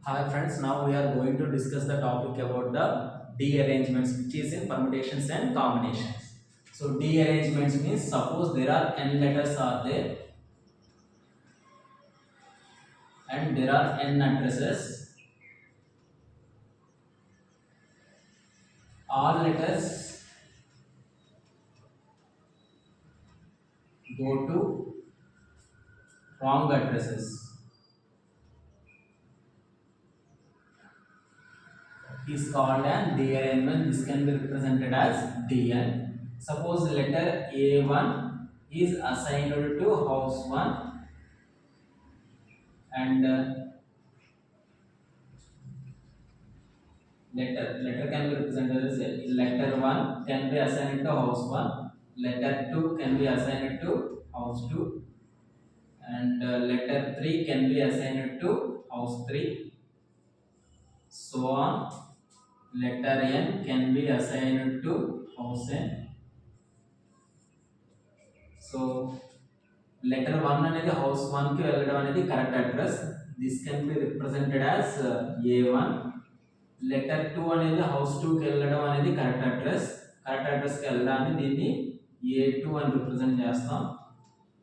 Hi friends, now we are going to discuss the topic about the D arrangements, which is in permutations and combinations. So D arrangements means suppose there are n letters are there and there are n addresses. All letters go to wrong addresses. It is called an D arrangement. This can be represented as Dn. Suppose letter A1 is assigned to house 1 and letter can be represented as letter 1 can be assigned to house 1, letter 2 can be assigned to house 2, and letter 3 can be assigned to house 3, so on. Letter n can be assigned to house n. So letter 1 అనేది house 1 కి వెళ్ళడం అనేది correct address. This can be represented as a1. Letter 2 అనేది house 2 కి వెళ్ళడం అనేది correct address. Correct address కి వెళ్ళడాన్ని దీన్ని a2 అని రిప్రజెంట్ చేస్తాం.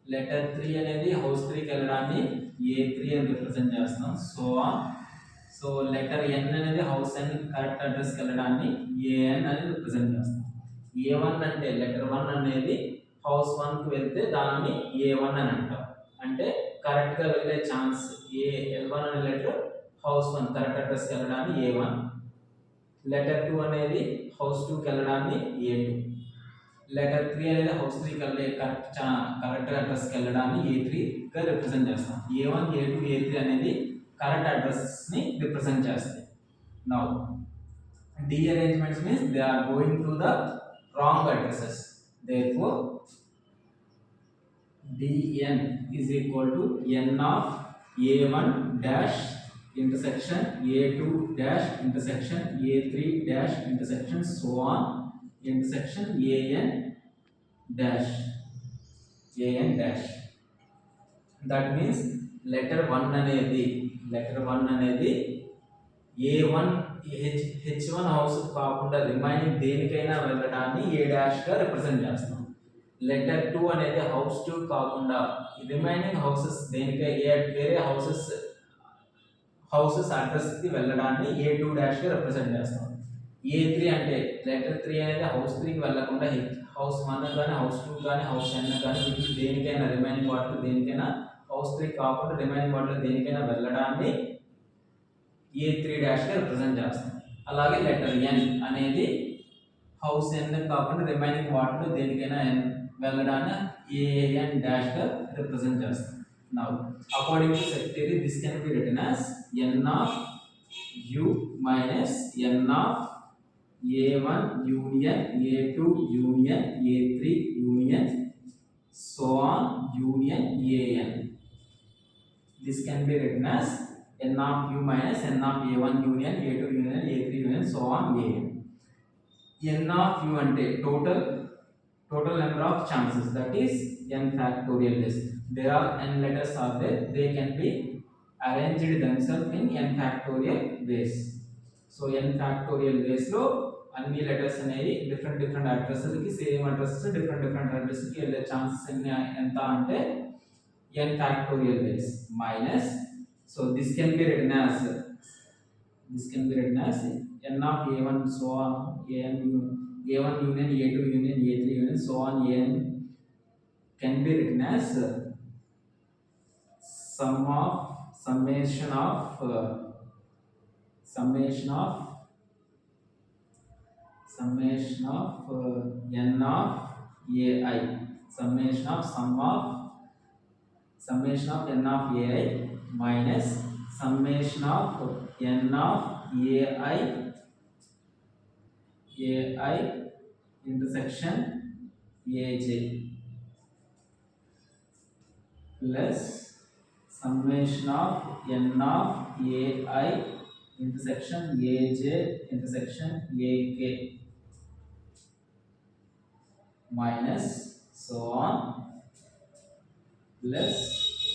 లెటర్ 3 అనేది హౌస్ 3 కి వెళ్ళడాన్ని a3 అని రిప్రజెంట్ చేస్తాం. So on. So letter n అనేది హౌస్ n కరెక్ట్ అడ్రస్ కి వెళ్ళడాన్ని an అని రిప్రజెంట్ చేస్తాం. a1 అంటే లెటర్ 1 అనేది హౌస్ 1 కి వెళ్తే దాన్ని a1 అని అంటాం. అంటే కరెక్ట్ గా వెళ్ళే ఛాన్స్ l1 అనే లెటర్ హౌస్ 1 కరెక్ట్ అడ్రస్ కి వెళ్ళడాన్ని a1, లెటర్ 2 అనేది హౌస్ 2 కి వెళ్ళడాన్ని a2, లెటర్ 3 అనేది హౌస్ 3 కి వెళ్ళే కరెక్ట్ అడ్రస్ కి వెళ్ళడాన్ని a3 గా రిప్రజెంట్ చేస్తాం. a1 a2 a3 అనేది కరెక్ట్ అడ్రస్ ని రిప్రజెంట్ చేస్తాయి. Now D arrangements means they are going to the wrong addresses. Therefore Dn is equal to n of a1 dash intersection a2 dash intersection a3 dash intersection so on intersection an dash an dash. That means letter 1 అనేది a1 h1 house కాకుండా remaining దేనికైనా వెళ్ళడాన్ని a dash గా represent చేస్తాం. Letter 2 అనేది house 2 కాకుండా remaining houses వేరే houses address కి వెళ్ళడాన్ని a2 dash గా రిప్రజెంట్ చేస్తాం. a3 అంటే లెటర్ 3 అనేది హౌస్ 3 కి వెళ్ళకుండా హౌస్ 1 కానీ హౌస్ 2 కానీ హౌస్ n కానీ వీటికి దేనికైనా రిమైనింగ్ వాటిలో దేనికైనా హౌస్ 3 కాకుండా రిమైనింగ్ వాటిలో దేనికైనా వెళ్ళడాన్ని a3 డాష్ గా రిప్రజెంట్ చేస్తాం. అలాగే లెటర్ n అనేది హౌస్ n కాకుండా రిమైనింగ్ వాటిలో దేనికైనా వెళ్ళడాన్ని an డాష్ గా రిప్రజెంట్ చేస్తాం. Now according to set theory this can be written as n of u minus n of a1 union a2 union a3 union so on union an. This can be written as n of u minus n of a1 union a2 union a3 union so on an. n of u ante total number of chances, that is n factorial ways. There are n letters are there, they can be arranged themselves in n factorial ways. So n factorial ways lo అన్ని letters అనేవి different address కి same address different address కి వెళ్ళే chances ఎంత అంటే n factorial ways minus. So this can be written as n of a1 so on a1 union a2 union a3 union so on an can be written as summation of n of ai, summation of n of ai minus summation of n of ai intersection aj plus summation of n of ai intersection aj intersection ak minus so on plus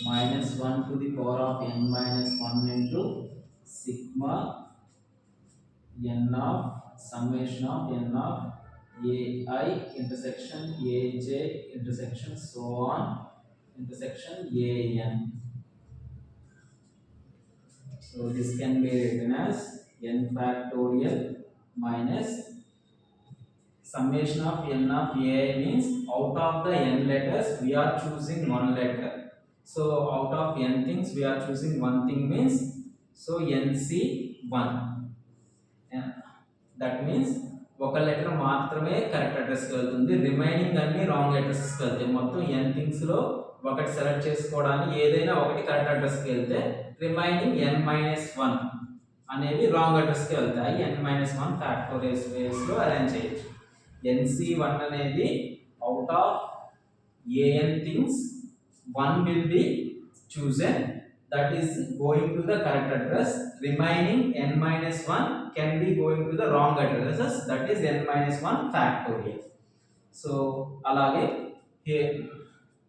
minus 1 to the power of n minus 1 into sigma n of summation of n of ai intersection aj intersection so on intersection an. So this can be written as n factorial minus summation of n of ai means out of the n letters we are choosing one letter. So out of n things we are choosing one thing means so nc1. That means ఒక letter మాత్రమే correct address కి వెళ్తుంది, remaining అన్ని wrong address కి వెళ్తాయి. మొత్తం n things లో ఒకటి సెలెక్ట్ చేసుకోవడానికి ఏదైనా ఒకటి కరెక్ట్ అడ్రస్ కి వెళ్తే రిమైనింగ్ n-1 అనేవి రాంగ్ అడ్రస్ కి వెళ్తాయి. n-1 ఫ్యాక్టోరియల్ వేస్ లో అరేంజ్ చేయొచ్చు. nc1 అనేది out of an things one will be chosen that is going to the correct address, remaining n-1 can be going to the wrong addresses, that is n-1 factorial. So అలాగే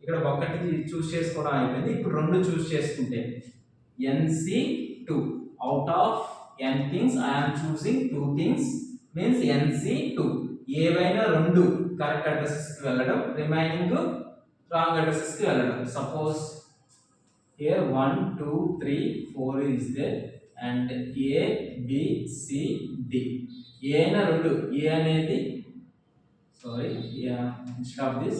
ఇక్కడ ఒకటి చూస్ చేసుకోవడం అయిపోయింది. ఇప్పుడు రెండు చూస్ చేసుకుంటే nc2 out of n things I am choosing two things means nc2 ఏవైనా రెండు కరెక్ట్ అడ్రసెస్ కి వెళ్ళడం, రిమైనింగ్ రాంగ్ అడ్రసెస్ కి వెళ్ళడం. Suppose here 1 2 3 4 is there and a b c d ఏ అయినా రెండు a అనేది instead of this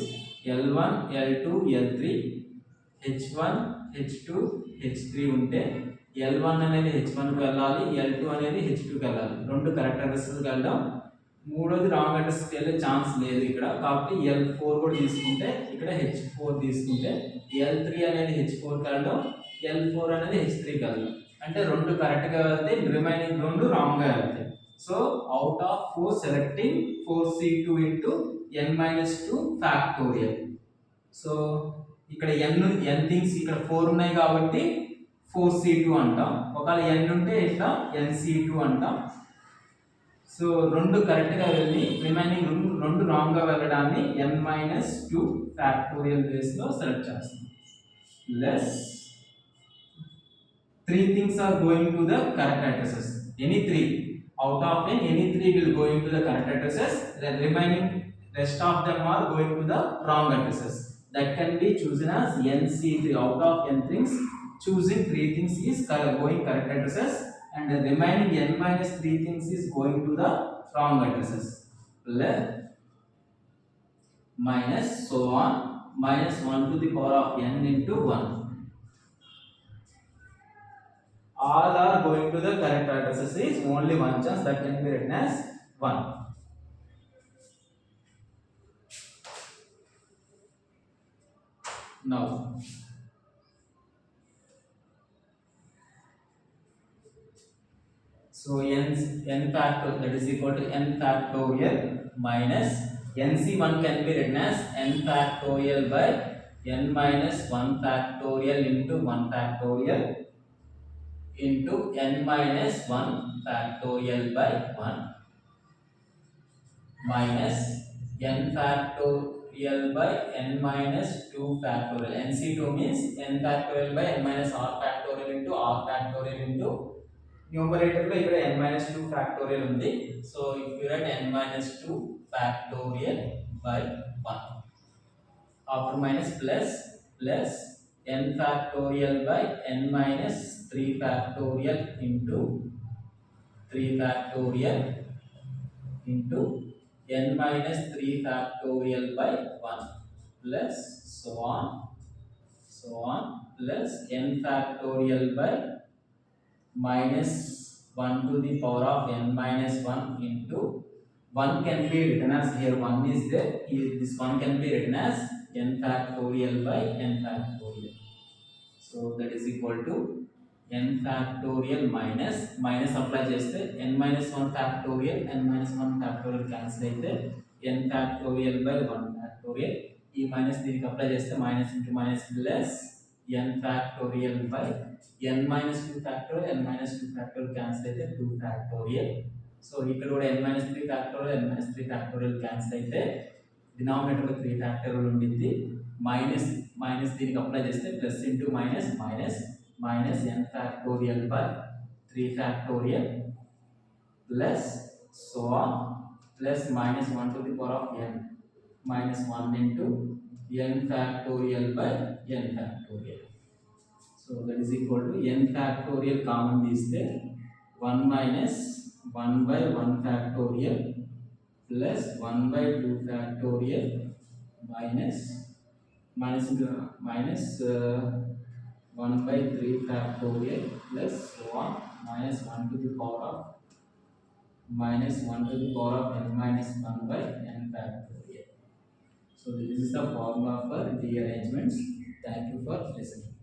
l1 l2 l3 h1 h2 h3 ఉంటే l1 అనేది h1 కి వెళ్ళాలి, l2 అనేది h2 కి వెళ్ళాలి. రెండు కరెక్ట్ అడ్రసెస్ కి వెళ్దాం, మూడోది రాంగ్ అడ్రస్ కి వెళ్ళే ఛాన్స్ లేదు ఇక్కడ. కాబట్టి l4 కూడా తీసుకుంటే ఇక్కడ h4 తీసుకుంటే l3 అనేది h4 కి వెళ్ళడం, l4 అనేది h3 కి వెళ్ళడం. అంటే రెండు కరెక్ట్ గా వెళ్తే రిమైనింగ్ రెండు రాంగ్ గా వెళ్తాయి. So out of 4 selecting 4c2 into n-2 factorial. So ఇక్కడ n థింగ్స్ ఇక్కడ 4 ఉన్నాయి కాబట్టి 4c2 అంటాం. ఒకవేళ n ఉంటే ఇట్లా nc2 అంటాం. సో రెండు కరెక్ట్ గా వెళ్ళి రిమైనింగ్ రెండు రాంగ్ గా వెళ్ళడాన్ని n-2 ఫ్యాక్టోరియల్ బేస్ లో సెలెక్ట్ చేస్తాం. Less 3 things are going to the correct addresses, any 3 out of n any 3 will go into the correct addresses, the remaining rest of them are going to the wrong addresses. That can be chosen as nc3 out of n things choosing 3 things is going correct addresses and the remaining n-3 things is going to the wrong addresses. Minus so on minus 1 to the power of n into 1. All are going to the correct addresses is only one chance, that can be written as 1. Now so n factorial that is equal to n factorial minus nc1 can be written as n factorial by n-1 factorial into 1 factorial into n-1 factorial by 1 minus n factorial by n-2 factorial. nc2 means n factorial by n-r factorial into r factorial into numerator లో ఇక్కడ n-2 factorial ఉంది. So if you write n-2 factorial by 1 after minus plus n factorial by n-3 factorial into 3 factorial into n-3 factorial by 1 plus so on plus n factorial by minus 1 to the power of n-1 into 1 can be written as here 1 is there, here this 1 can be written as n factorial by n factorial. So that is equal to n factorial minus apply చేస్తే n-1 factorial n-1 factorial cancel అయితే n factorial by 1 factorial, ఈ minus దీనికి apply చేస్తే minus into minus plus n factorial by n-2 factorial n-2 factorial cancel అయితే 2 factorial. So ఇక్కడ కూడా n-3 factorial n-3 factorial cancel అయితే denominator లో 3 factorial ఉండింది, మైనస్ దీనికి అప్లై చేస్తే plus into minus n factorial by 3 factorial plus so on plus minus 1 to the power of n minus 1 into n factorial by n factorial. So that is equal to n factorial common తీస్తే 1 minus 1 by 1 factorial plus 1 by 2 factorial minus minus minus 1 by 3 factorial plus so on minus 1 to the power of minus 1 to the power of n minus 1 by n factorial. So this is the formula for rearrangements. Thank you for listening.